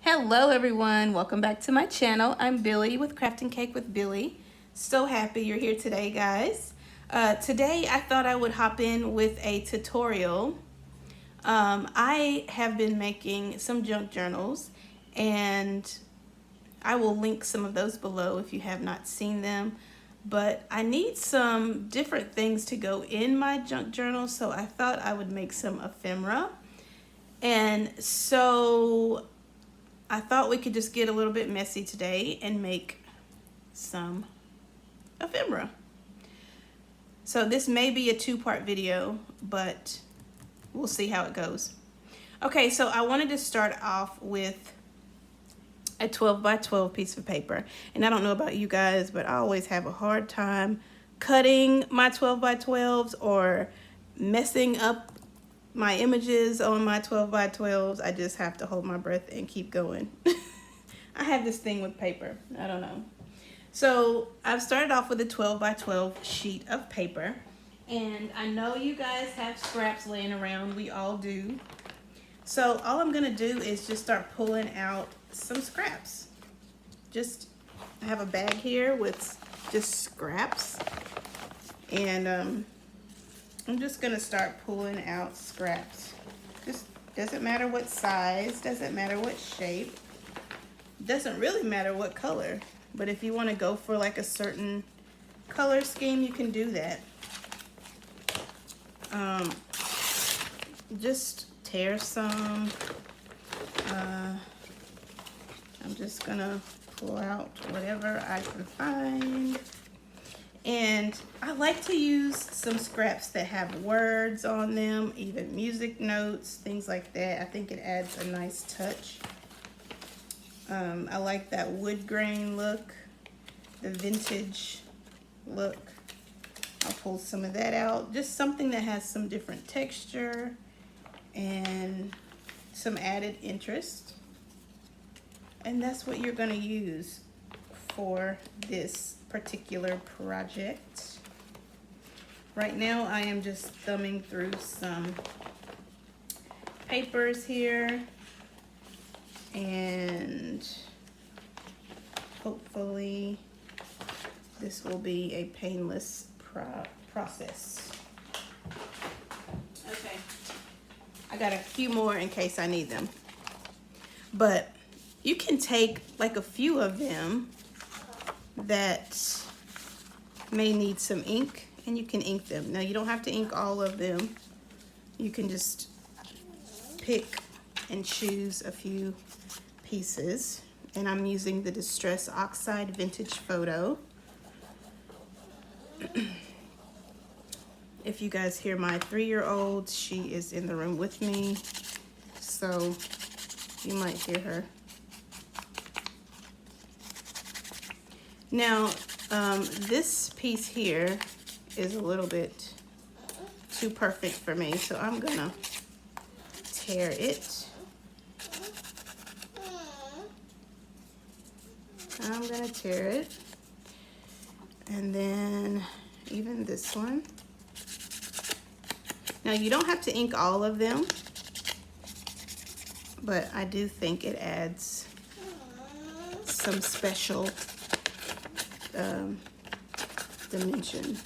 Hello everyone, welcome back to my channel. I'm Billy with Crafting Cake with Billy. So happy you're here today, guys. Today I thought I would hop in with a tutorial. I have been making some junk journals and I will link some of those below if you have not seen them. But I need some different things to go in my junk journal, so I thought I would make some ephemera. And so I thought we could just get a little bit messy today and make some ephemera. So this may be a two-part video, but we'll see how it goes. Okay, so I wanted to start off with a 12 by 12 piece of paper. And I don't know about you guys, but I always have a hard time cutting my 12 by 12s or messing up my images on my 12 by 12s. I just have to hold my breath and keep going. I have this thing with paper. I don't know. So I've started off with a 12 by 12 sheet of paper. And I know you guys have scraps laying around. We all do. So all I'm going to do is just start pulling out some scraps. I have a bag here with just scraps. And I'm just gonna start pulling out scraps. Just doesn't matter what size, doesn't matter what shape, doesn't really matter what color. But if you want to go for like a certain color scheme, you can do that. Just tear some. I'm just gonna pull out whatever I can find. And I like to use some scraps that have words on them, even music notes, things like that. I think it adds a nice touch. I like that wood grain look, the vintage look. I'll pull some of that out. Just something that has some different texture and some added interest. And that's what you're gonna use for this particular project. Right now I am just thumbing through some papers here, and hopefully this will be a painless process. Okay, I got a few more in case I need them, but you can take like a few of them that may need some ink, and you can ink them. Now you don't have to ink all of them. You can just pick and choose a few pieces. And I'm using the Distress Oxide Vintage Photo. If you guys hear my 3-year-old, she is in the room with me, so you might hear her. Now, this piece here is a little bit too perfect for me, so I'm gonna tear it. I'm gonna tear it. And then even this one. Now, you don't have to ink all of them, but I do think it adds some special dimension.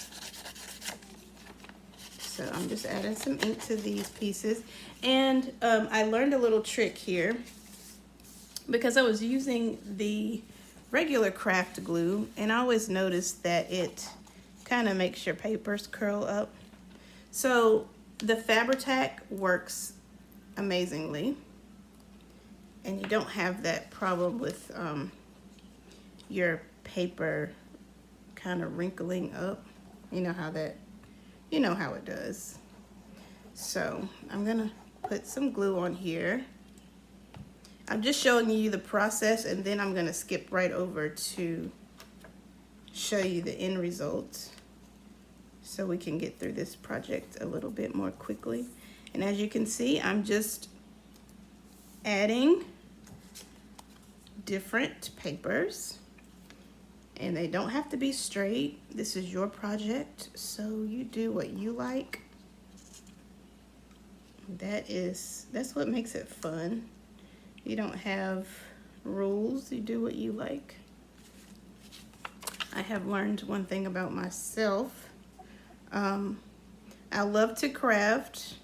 So I'm just adding some ink to these pieces. And I learned a little trick here because I was using the regular craft glue, and I always noticed that it kind of makes your papers curl up. So the Fabri-Tac works amazingly, and you don't have that problem with your paper kind of wrinkling up. You know how it does. So I'm gonna put some glue on here. I'm just showing you the process, and then I'm gonna skip right over to show you the end result so we can get through this project a little bit more quickly. And as you can see, I'm just adding different papers, and they don't have to be straight. This is your project, so you do what you like. That's what makes it fun. You don't have rules, you do what you like. I have learned one thing about myself. I love to craft,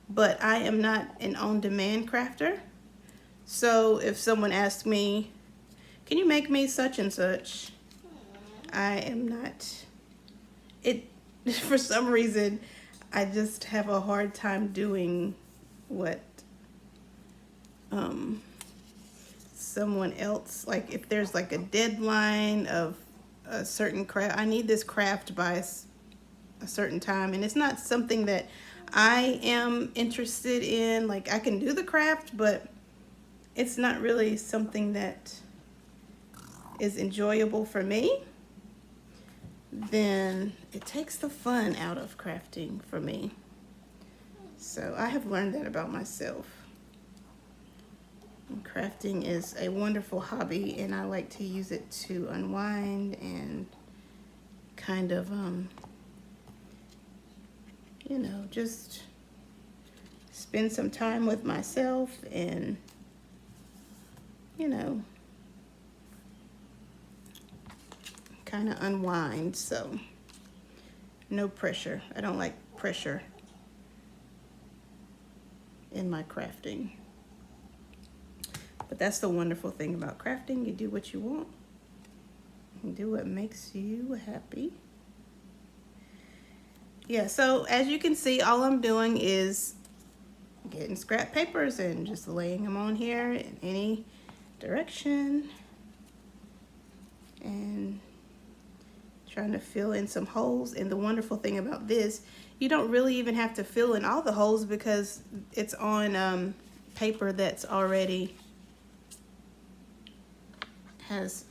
but I am not an on-demand crafter. So if someone asks me, can you make me such and such? I am not. It, for some reason, I just have a hard time doing what someone else, like if there's like a deadline of a certain craft, I need this craft by a certain time, and it's not something that I am interested in. Like I can do the craft, but it's not really something that is enjoyable for me. Then it takes the fun out of crafting for me. So I have learned that about myself. And crafting is a wonderful hobby, and I like to use it to unwind and kind of, you know, just spend some time with myself and, you know, kind of unwind. So no pressure. I don't like pressure in my crafting. But that's the wonderful thing about crafting. You do what you want. You do what makes you happy. Yeah, so as you can see, all I'm doing is getting scrap papers and just laying them on here in any direction. And trying to fill in some holes. And the wonderful thing about this, you don't really even have to fill in all the holes because it's on paper that's already has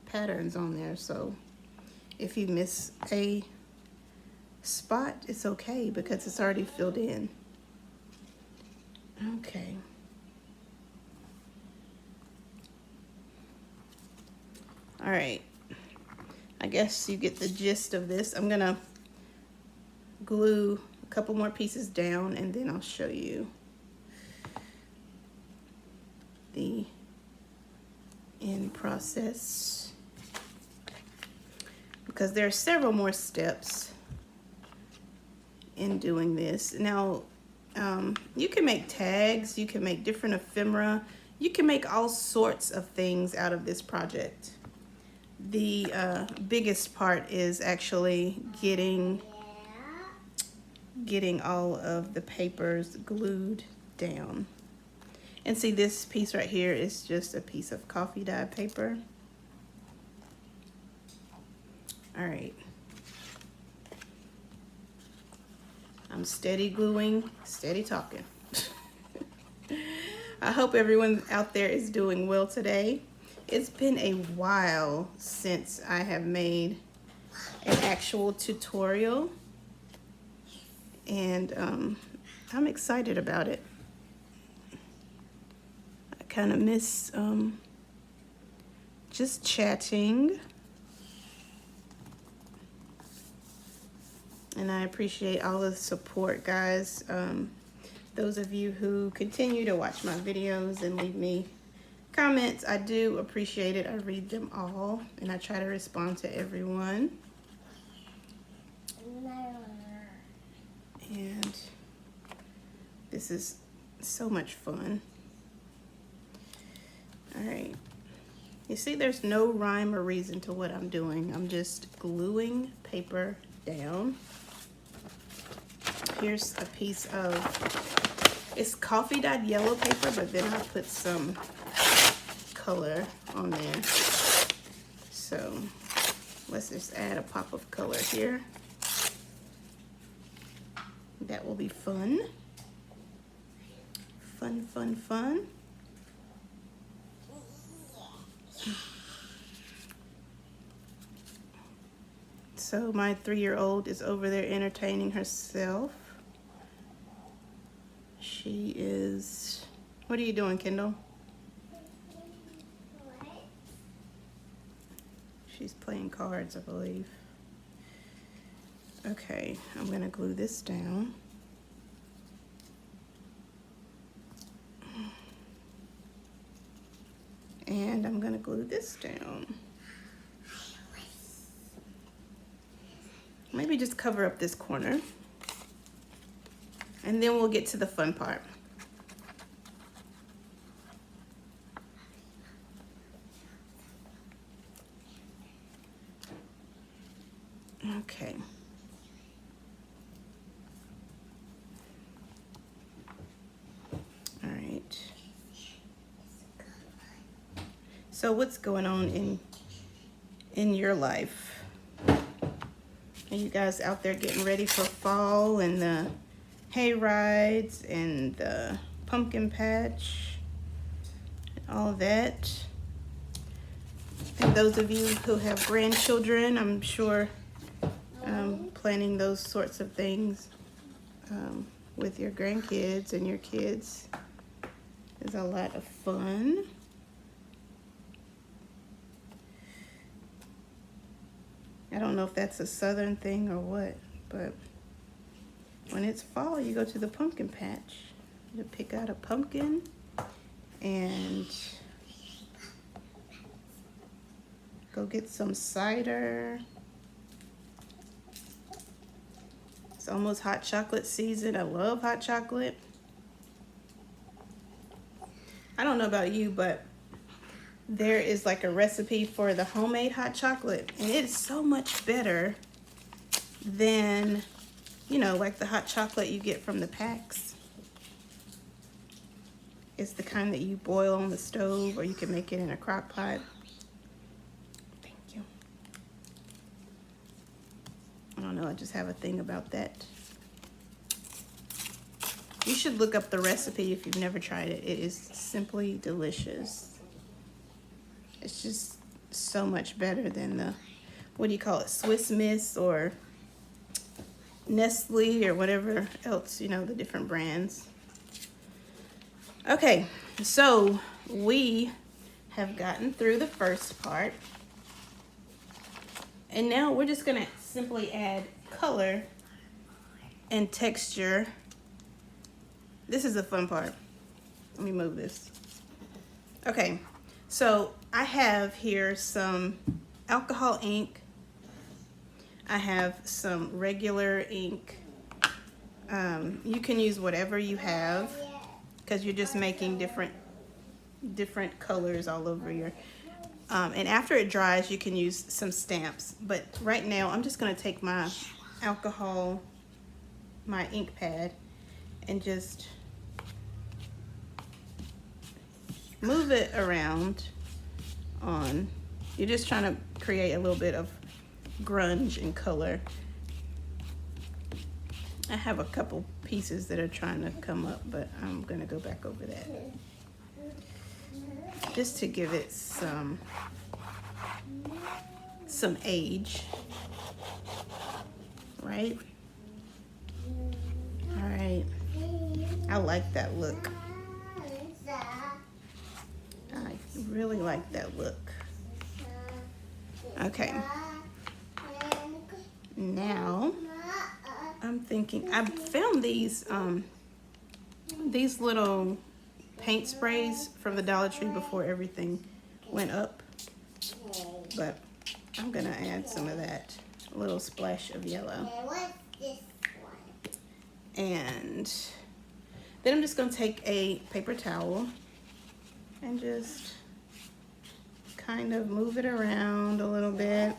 patterns on there. So if you miss a spot, it's okay because it's already filled in. Okay. All right. I guess you get the gist of this. I'm gonna glue a couple more pieces down and then I'll show you the end process, because there are several more steps in doing this. Now, you can make tags, you can make different ephemera, you can make all sorts of things out of this project. The biggest part is actually getting all of the papers glued down. And see, this piece right here is just a piece of coffee dye paper. All right. I'm steady gluing, steady talking. I hope everyone out there is doing well today. It's been a while since I have made an actual tutorial, and I'm excited about it. I kind of miss just chatting, and I appreciate all the support, guys. Those of you who continue to watch my videos and leave me comments, I do appreciate it. I read them all and I try to respond to everyone. And this is so much fun. All right. You see, there's no rhyme or reason to what I'm doing. I'm just gluing paper down. Here's a piece of, it's coffee dyed yellow paper, but then I put some color on there. So let's just add a pop of color here. That will be fun. Fun, fun, fun. So my 3-year-old is over there entertaining herself. She is, what are you doing, Kendall? What? She's playing cards, I believe. Okay, I'm gonna glue this down. And I'm gonna glue this down. Maybe just cover up this corner. And then we'll get to the fun part. Okay. All right. So what's going on in your life? Are you guys out there getting ready for fall and the hay rides and the pumpkin patch and all of that? And those of you who have grandchildren, I'm sure planning those sorts of things with your grandkids and your kids is a lot of fun. I don't know if that's a southern thing or what, but when it's fall, you go to the pumpkin patch. You pick out a pumpkin and go get some cider. It's almost hot chocolate season. I love hot chocolate. I don't know about you, but there is like a recipe for the homemade hot chocolate, and it's so much better than, you know, like the hot chocolate you get from the packs. It's the kind that you boil on the stove, or you can make it in a crock pot. Thank you. I don't know, I just have a thing about that. You should look up the recipe if you've never tried it. It is simply delicious. It's just so much better than the, what do you call it, Swiss Miss or Nestle or whatever else, you know, the different brands. Okay, so we have gotten through the first part. And now we're just gonna simply add color and texture. This is the fun part. Let me move this. Okay, so I have here some alcohol ink. I have some regular ink. You can use whatever you have because you're just making different colors all over your, and after it dries, you can use some stamps. But right now, I'm just gonna take my alcohol, my ink pad, and just move it around on. You're just trying to create a little bit of grunge and color. I have a couple pieces that are trying to come up, but I'm gonna go back over that just to give it some age, right? All right, I like that look. I really like that look. Okay. Now, I'm thinking, I found these little paint sprays from the Dollar Tree before everything went up. But I'm gonna add some of that, a little splash of yellow. What's this one? And then I'm just gonna take a paper towel and just kind of move it around a little bit.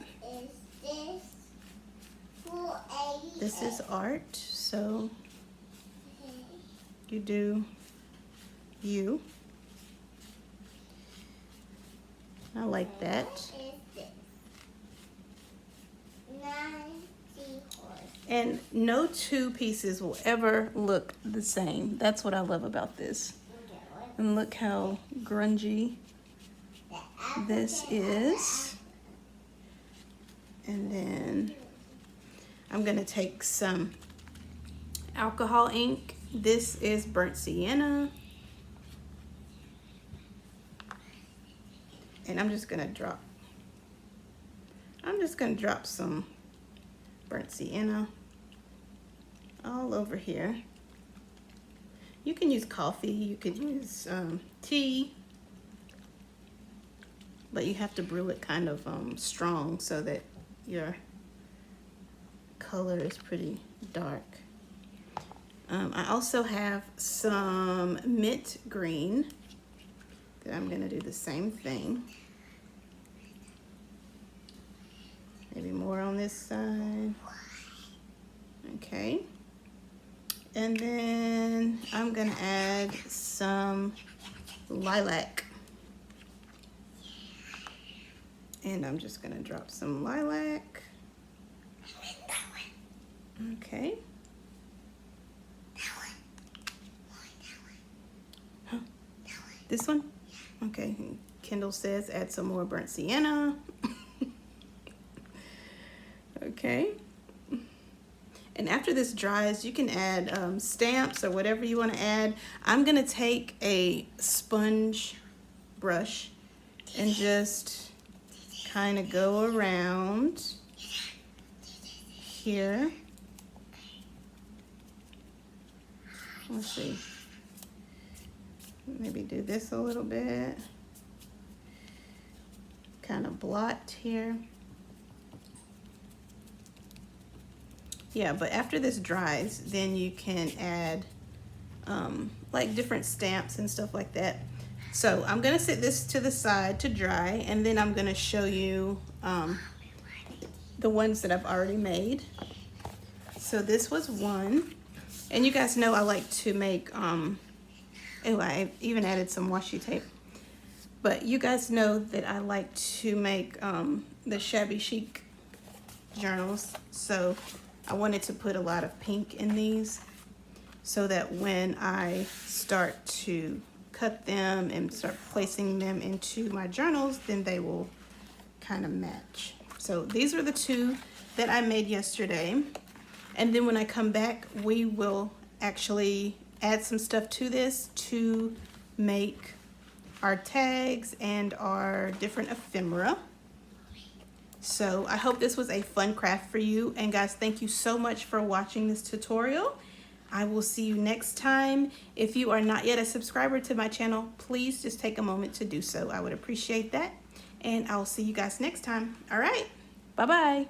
This is art, so you do you. I like that. And no two pieces will ever look the same. That's what I love about this. And look how grungy this is. And then I'm gonna take some alcohol ink. This is burnt sienna. And I'm just gonna drop some burnt sienna all over here. You can use coffee, you could use tea. but you have to brew it kind of strong so that your color is pretty dark. I also have some mint green that I'm gonna do the same thing. Maybe more on this side. Okay. And then I'm gonna add some lilac. And I'm just gonna drop some lilac. Okay. Huh. This one? Okay. Kendall says add some more burnt sienna. Okay. And after this dries, you can add stamps or whatever you want to add. I'm going to take a sponge brush and just kind of go around here. Let's see. Maybe do this a little bit. Kind of blot here. Yeah, but after this dries, then you can add like different stamps and stuff like that. So I'm gonna set this to the side to dry, and then I'm gonna show you the ones that I've already made. So this was one, and you guys know I like to make, oh, I even added some washi tape. But you guys know that I like to make the shabby chic journals. So I wanted to put a lot of pink in these so that when I start to cut them and start placing them into my journals, then they will kind of match. So these are the two that I made yesterday. And then when I come back, we will actually add some stuff to this to make our tags and our different ephemera. So I hope this was a fun craft for you. And guys, thank you so much for watching this tutorial. I will see you next time. If you are not yet a subscriber to my channel, please just take a moment to do so. I would appreciate that. And I'll see you guys next time. All right, bye-bye.